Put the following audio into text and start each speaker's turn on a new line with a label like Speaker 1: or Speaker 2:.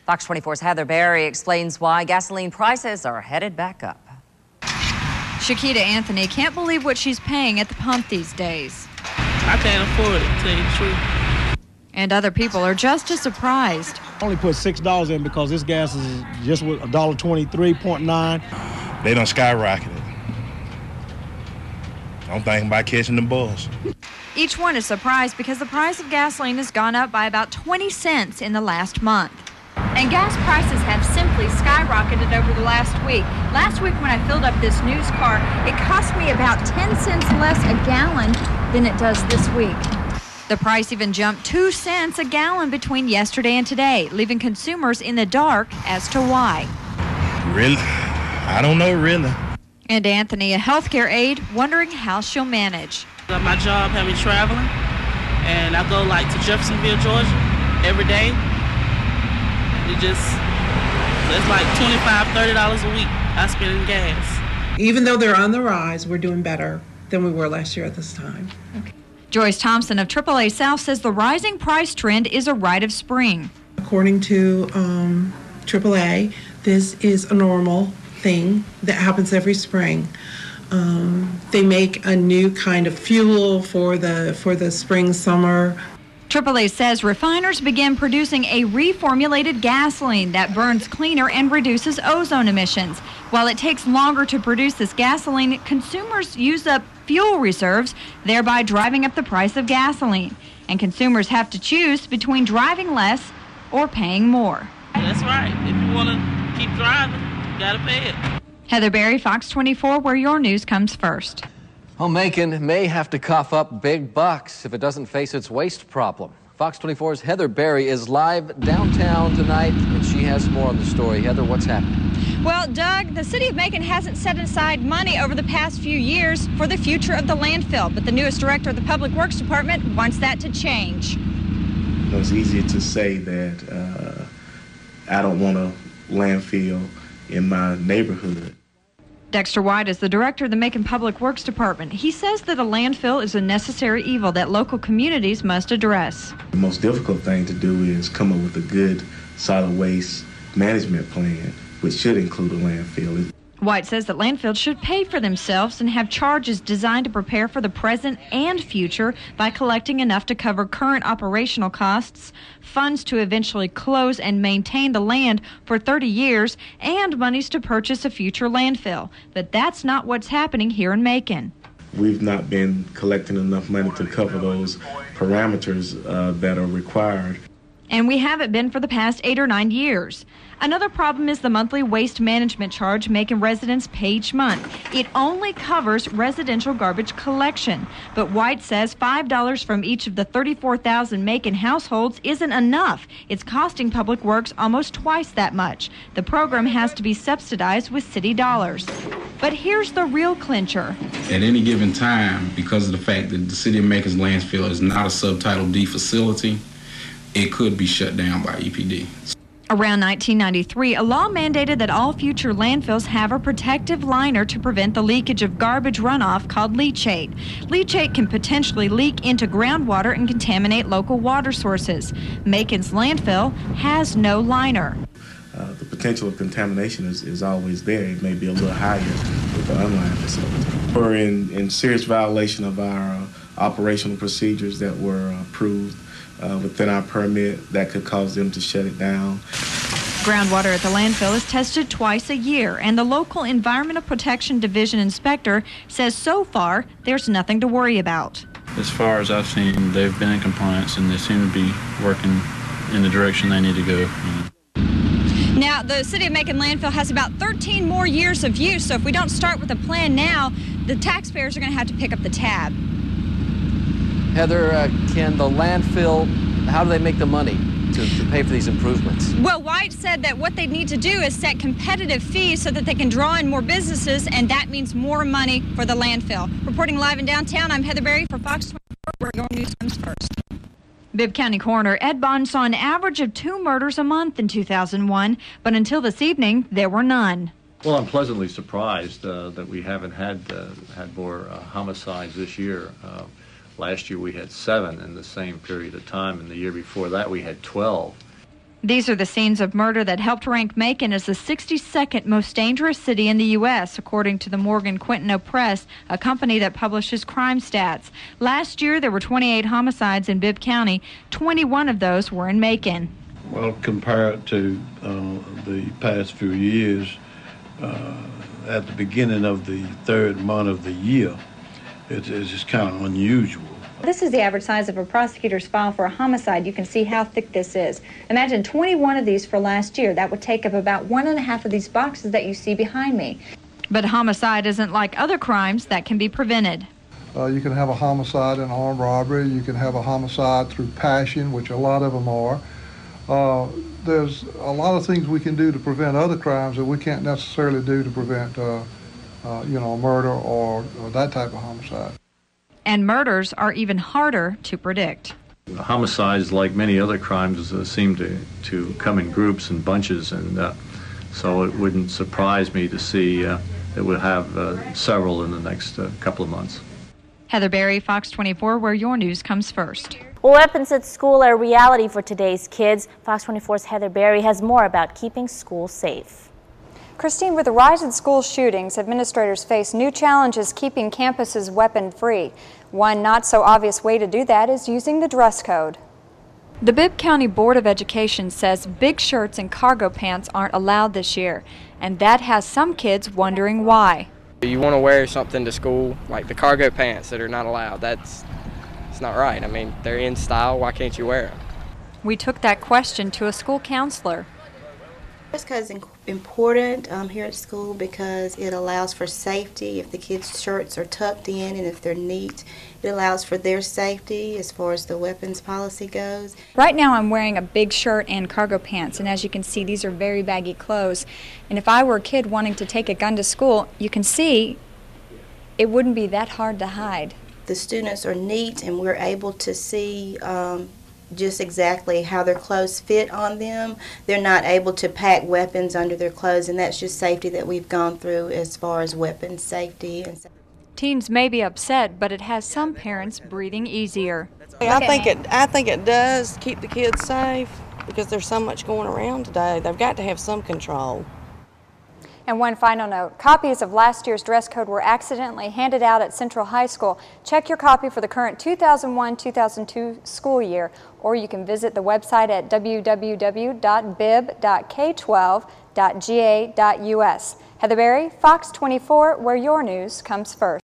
Speaker 1: Fox 24's Heather Berry explains why gasoline prices are headed back up.
Speaker 2: Shakita Anthony can't believe what she's paying at the pump these days.
Speaker 3: I can't afford it, to tell you the truth.
Speaker 2: And other people are just as surprised.
Speaker 4: I only put $6 in because this gas is just with $1.23.9.
Speaker 5: They done skyrocketed. I'm thinking about catching the buzz.
Speaker 2: Each one is surprised because the price of gasoline has gone up by about 20 cents in the last month. And gas prices have simply skyrocketed over the last week. Last week when I filled up this news car, it cost me about 10 cents less a gallon than it does this week. The price even jumped 2 cents a gallon between yesterday and today, leaving consumers in the dark as to why.
Speaker 5: Really? I don't know, really.
Speaker 2: And Anthony, a healthcare aide, wondering how she'll manage.
Speaker 3: My job had me traveling, and I go like to Jeffersonville, Georgia, every day. It's like $25, $30 a week I spend in gas.
Speaker 6: Even though they're on the rise, we're doing better than we were last year at this time.
Speaker 2: Okay. Joyce Thompson of AAA South says the rising price trend is a rite of spring.
Speaker 6: According to AAA, this is a normal thing that happens every spring. They make a new kind of fuel for the spring, summer.
Speaker 2: AAA says refiners begin producing a reformulated gasoline that burns cleaner and reduces ozone emissions. While it takes longer to produce this gasoline, consumers use up fuel reserves, thereby driving up the price of gasoline. And consumers have to choose between driving less or paying more.
Speaker 3: That's right. If you want to keep driving, you got to pay it.
Speaker 2: Heather Berry, Fox 24, where your news comes first.
Speaker 7: Well, Macon may have to cough up big bucks if it doesn't face its waste problem. Fox 24's Heather Berry is live downtown tonight, and she has more on the story. Heather, what's happening?
Speaker 2: Well, Doug, the city of Macon hasn't set aside money over the past few years for the future of the landfill, but the newest director of the Public Works Department wants that to change.
Speaker 8: It's easier to say that I don't want a landfill in my neighborhood.
Speaker 2: Dexter White is the director of the Macon Public Works Department. He says that a landfill is a necessary evil that local communities must address.
Speaker 8: The most difficult thing to do is come up with a good solid waste management plan, which should include a landfill.
Speaker 2: White says that landfills should pay for themselves and have charges designed to prepare for the present and future by collecting enough to cover current operational costs, funds to eventually close and maintain the land for 30 years, and monies to purchase a future landfill. But that's not what's happening here in Macon.
Speaker 8: We've not been collecting enough money to cover those parameters that are required.
Speaker 2: And we haven't been for the past 8 or 9 years. Another problem is the monthly waste management charge Macon residents pay each month. It only covers residential garbage collection. But White says $5 from each of the 34,000 Macon households isn't enough. It's costing Public Works almost twice that much. The program has to be subsidized with city dollars. But here's the real clincher.
Speaker 9: At any given time, because of the fact that the City of Macon's landfill is not a Subtitle D facility, it could be shut down by EPD.
Speaker 2: Around 1993, a law mandated that all future landfills have a protective liner to prevent the leakage of garbage runoff called leachate. Leachate can potentially leak into groundwater and contaminate local water sources. Macon's landfill has no liner.
Speaker 8: The potential of contamination is always there. It may be a little higher with the unlined facility. We're in serious violation of our operational procedures that were approved within our permit that could cause them to shut it down.
Speaker 2: Groundwater at the landfill is tested twice a year, and the local Environmental Protection Division inspector says so far there's nothing to worry about.
Speaker 10: As far as I've seen, they've been in compliance and they seem to be working in the direction they need to go.
Speaker 2: Now, the City of Macon landfill has about 13 more years of use, so if we don't start with a plan now, the taxpayers are going to have to pick up the tab.
Speaker 7: Heather, can the landfill, how do they make the money to pay for these improvements?
Speaker 2: Well, White said that what they need to do is set competitive fees so that they can draw in more businesses, and that means more money for the landfill. Reporting live in downtown, I'm Heather Berry for Fox 24, where your news comes first. Bibb County Coroner Ed Bond saw an average of 2 murders a month in 2001, but until this evening, there were none.
Speaker 11: Well, I'm pleasantly surprised that we haven't had more homicides this year. Last year we had 7 in the same period of time, and the year before that we had 12.
Speaker 2: These are the scenes of murder that helped rank Macon as the 62nd most dangerous city in the U.S., according to the Morgan Quintino Press, a company that publishes crime stats. Last year, there were 28 homicides in Bibb County. 21 of those were in Macon.
Speaker 12: Well, compared to the past few years, at the beginning of the third month of the year, it's just kind of unusual.
Speaker 13: This is the average size of a prosecutor's file for a homicide. You can see how thick this is. Imagine 21 of these for last year. That would take up about 1.5 of these boxes that you see behind me.
Speaker 2: But homicide isn't like other crimes that can be prevented.
Speaker 14: You can have a homicide in armed robbery. You can have a homicide through passion, which a lot of them are. There's a lot of things we can do to prevent other crimes that we can't necessarily do to prevent, murder or that type of homicide.
Speaker 2: And murders are even harder to predict.
Speaker 11: Homicides, like many other crimes, seem to come in groups and bunches, and so it wouldn't surprise me to see that we'll have several in the next couple of months.
Speaker 2: Heather Berry, Fox 24, where your news comes first.
Speaker 15: Well, weapons at school are a reality for today's kids. Fox 24's Heather Berry has more about keeping schools safe.
Speaker 13: Christine, with the rise in school shootings, administrators face new challenges keeping campuses weapon-free. One not-so-obvious way to do that is using the dress code. The Bibb County Board of Education says big shirts and cargo pants aren't allowed this year, and that has some kids wondering why.
Speaker 16: You want to wear something to school, like the cargo pants that are not allowed. It's not right. I mean, they're in style. Why can't you wear them?
Speaker 2: We took that question to a school counselor.
Speaker 17: Dress code is important here at school because it allows for safety. If the kids' shirts are tucked in and if they're neat, it allows for their safety as far as the weapons policy goes.
Speaker 13: Right now I'm wearing a big shirt and cargo pants, and as you can see, these are very baggy clothes. And if I were a kid wanting to take a gun to school, you can see it wouldn't be that hard to hide.
Speaker 17: The students are neat and we're able to see just exactly how their clothes fit on them. They're not able to pack weapons under their clothes, and that's just safety that we've gone through as far as weapons safety.
Speaker 2: Teens may be upset, but it has some parents breathing easier.
Speaker 18: I think it does keep the kids safe because there's so much going around today. They've got to have some control.
Speaker 13: And one final note, copies of last year's dress code were accidentally handed out at Central High School. Check your copy for the current 2001-2002 school year, or you can visit the website at www.bib.k12.ga.us. Heather Berry, Fox 24, where your news comes first.